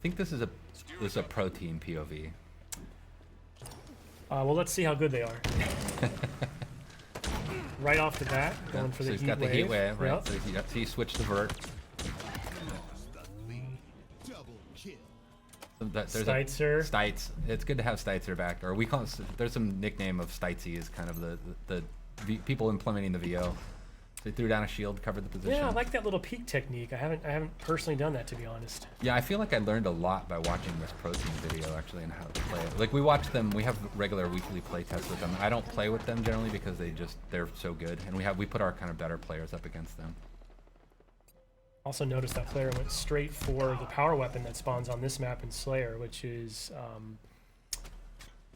think this is a pro team POV. Well, let's see how good they are. Right off the bat, going for So the he's heat got wave. the heat wave, right? Yep. So he switched to vert. So there's Steitzer. Stites. It's good to have Steitzer back. Or we call it, there's some nickname of Stitesy is kind of the people implementing the VO. So he threw down a shield, covered the position. Yeah, I like that little peek technique. I haven't personally done that, to be honest. Yeah, I feel like I learned a lot by watching this pro team video actually and how to play it. Like we watch them, we have regular weekly play tests with them. I don't play with them generally because they're so good, and we put our kind of better players up against them. Also noticed that player went straight for the power weapon that spawns on this map in Slayer, which is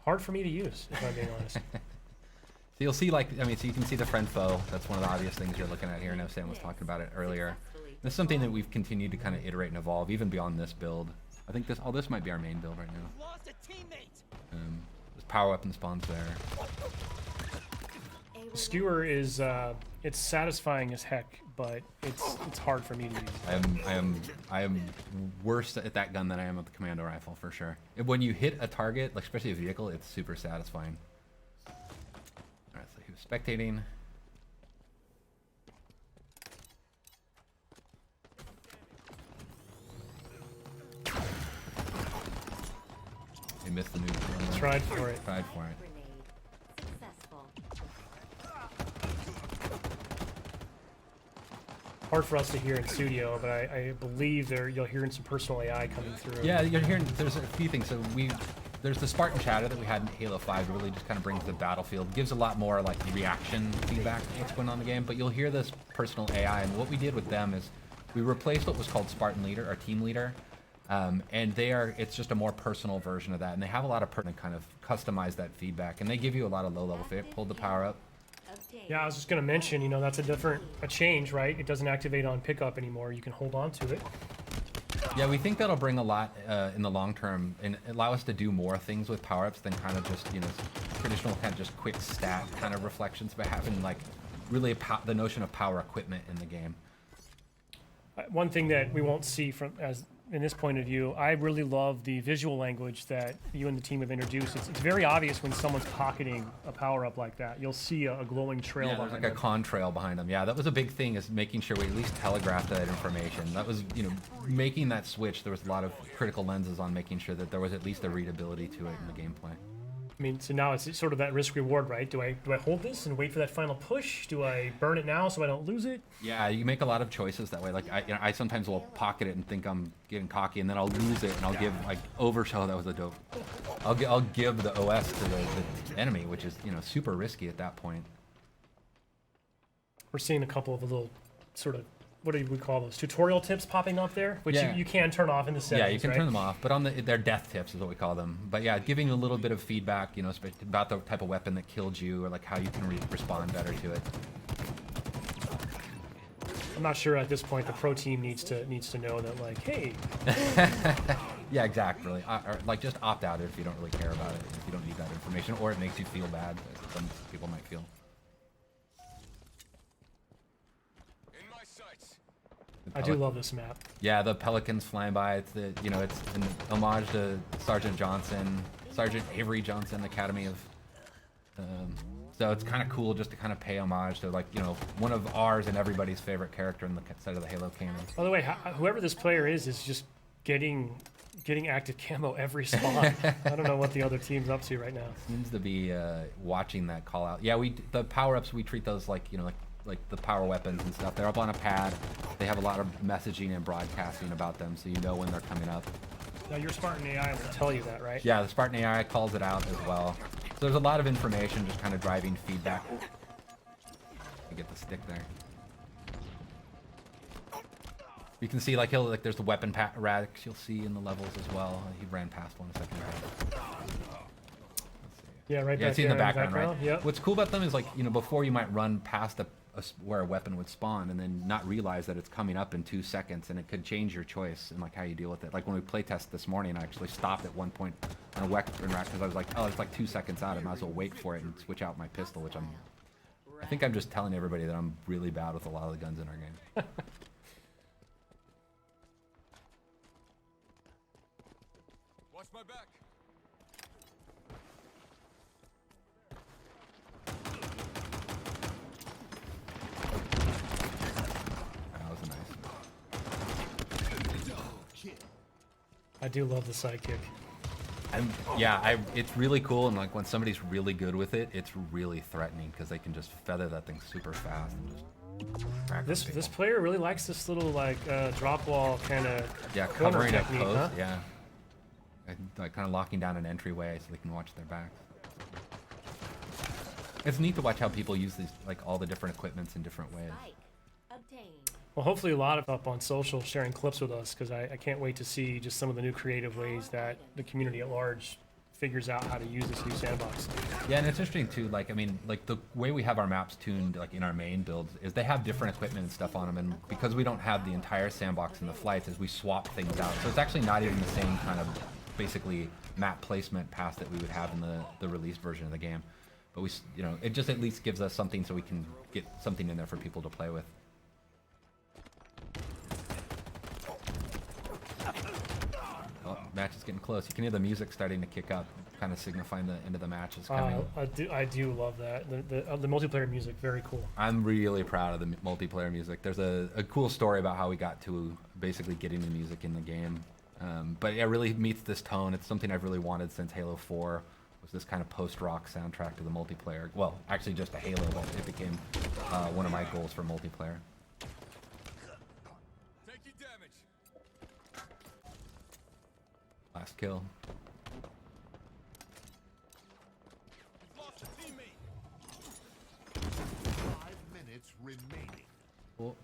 hard for me to use, if I'm being honest. So you'll see, like, I mean, so you can see the friend foe. That's one of the obvious things you're looking at here. I know Sam was talking about it earlier. This is something that we've continued to kind of iterate and evolve, even beyond this build. I think this might be our main build right now. This power weapon spawns there. The skewer is it's satisfying as heck, but it's hard for me to use. I am worse at that gun than I am with the commando rifle for sure. When you hit a target, like especially a vehicle, it's super satisfying. All right, so he was spectating. He missed the new. Tried for it. Tried for it. Hard for us to hear in studio, but I believe you'll hear some personal AI coming through. Yeah, you're hearing. There's a few things. So there's the Spartan chatter that we had in Halo 5. It really just kind of brings the battlefield, gives a lot more like reaction feedback to what's going on in the game. But you'll hear this personal AI, and what we did with them is we replaced what was called Spartan Leader, our team leader, and it's just a more personal version of that. And they have a lot of kind of customize that feedback, and they give you a lot of low-level fit. Pulled the power up. Yeah, I was just going to mention, that's a change, right? It doesn't activate on pickup anymore. You can hold on to it. Yeah, we think that'll bring a lot in the long term and allow us to do more things with power-ups than kind of just, traditional kind of just quick stat kind of reflections, but having like really the notion of power equipment in the game. One thing that we won't see in this point of view, I really love the visual language that you and the team have introduced. It's very obvious when someone's pocketing a power-up like that. You'll see a glowing trail Yeah, there's behind like them. a contrail behind them. Yeah, that was a big thing, is making sure we at least telegraphed that information. That was, making that switch, there was a lot of critical lenses on making sure that there was at least a readability to it in the gameplay. I mean, so now it's sort of that risk-reward, right? Do I hold this and wait for that final push? Do I burn it now so I don't lose it? Yeah, you make a lot of choices that way. Like I sometimes will pocket it and think I'm getting cocky, and then I'll lose it, and I'll give like overshow. That was a dope. I'll give the OS to the enemy, which is super risky at that point. We're seeing a couple of little sort of, what do we call those, tutorial tips popping up there, which Yeah. you can turn off in the settings. Yeah, you can right? turn them off, but they're death tips is what we call them. But yeah, giving a little bit of feedback, about the type of weapon that killed you, or like how you can respond better to it. I'm not sure at this point the pro team needs to know that, like, hey. Yeah, exactly. Or like just opt out if you don't really care about it, if you don't need that information, or it makes you feel bad, as some people might feel. I do love this map. Yeah, the pelicans flying by. It's it's an homage to Sergeant Avery Johnson Academy of. So it's kind of cool just to kind of pay homage to one of ours and everybody's favorite character in the side of the Halo canon. By the way, whoever this player is just getting active camo every spawn. I don't know what the other team's up to right now. Seems to be watching that call out. Yeah, the power ups, we treat those like the power weapons and stuff. They're up on a pad. They have a lot of messaging and broadcasting about them, so you know when they're coming up. Now your Spartan AI will tell you that, right? Yeah, the Spartan AI calls it out as well. So there's a lot of information just kind of driving feedback. You get the stick there. You can see there's the weapon racks you'll see in the levels as well. He ran past one a second ago. Yeah, right Yeah, back it's in the there background, right? Yep. What's cool about them is before you might run past where a weapon would spawn and then not realize that it's coming up in 2 seconds, and it could change your choice and how you deal with it. Like when we playtest this morning, I actually stopped at one point on a weapon rack because I was like, oh, it's like 2 seconds out. I might as well wait for it and switch out my pistol, which I think I'm just telling everybody that I'm really bad with a lot of the guns in our game. Watch my back. That was nice. I do love the sidekick. It's really cool, and like when somebody's really good with it, it's really threatening because they can just feather that thing super fast and just crack This people. this player really likes this little like drop wall kind of Yeah, corner covering a technique, post, huh? yeah. And, like kind of locking down an entryway so they can watch their backs. It's neat to watch how people use these, like all the different equipments in different ways. Spike obtained. Well, hopefully a lot of up on social sharing clips with us because I can't wait to see just some of the new creative ways that the community at large figures out how to use this new sandbox. Yeah, and it's interesting too. Like, I mean, like the way we have our maps tuned, like in our main builds, is they have different equipment and stuff on them, and because we don't have the entire sandbox in the flights, is we swap things out. So it's actually not even the same kind of basically map placement path that we would have in the released version of the game. But we, you know, it just at least gives us something so we can get something in there for people to play with. Oh, match is getting close. You can hear the music starting to kick up, kind of signifying the end of the match is coming. I do love that the multiplayer music, very cool. I'm really proud of the multiplayer music. There's a cool story about how we got to basically getting the music in the game. But it really meets this tone. It's something I've really wanted since Halo 4, was this kind of post-rock soundtrack to the multiplayer. Well, actually just a Halo, but it became one of my goals for multiplayer. Taking damage. Last kill. Lost a teammate. 5 minutes remaining. Cool.